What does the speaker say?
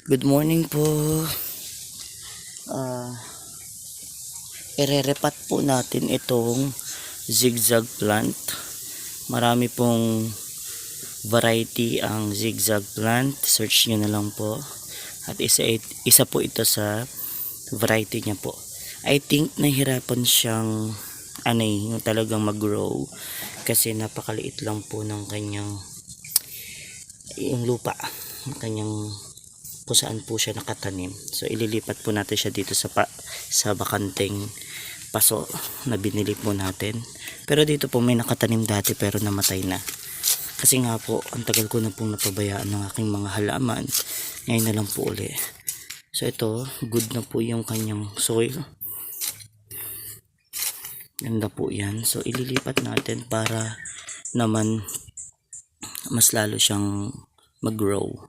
Good morning po. Ah, Irerepat po natin itong zigzag plant. Marami pong variety ang zigzag plant. Search nyo na lang po. At isa po ito sa variety niya po. I think nahirapan siyang yung talagang mag-grow kasi napakaliit lang po ng kanyang yung lupa, kanyang kung saan po siya nakatanim. So ililipat po natin siya dito sa bakanteng paso na binili po natin. Pero dito po may nakatanim dati pero namatay na. Kasi nga po ang tagal ko na pong napabayaan ng aking mga halaman. Ngayon na lang po uli. So ito, good na po yung kanyang soil. Ganda po yan. So ililipat natin para naman mas lalo siyang mag-grow.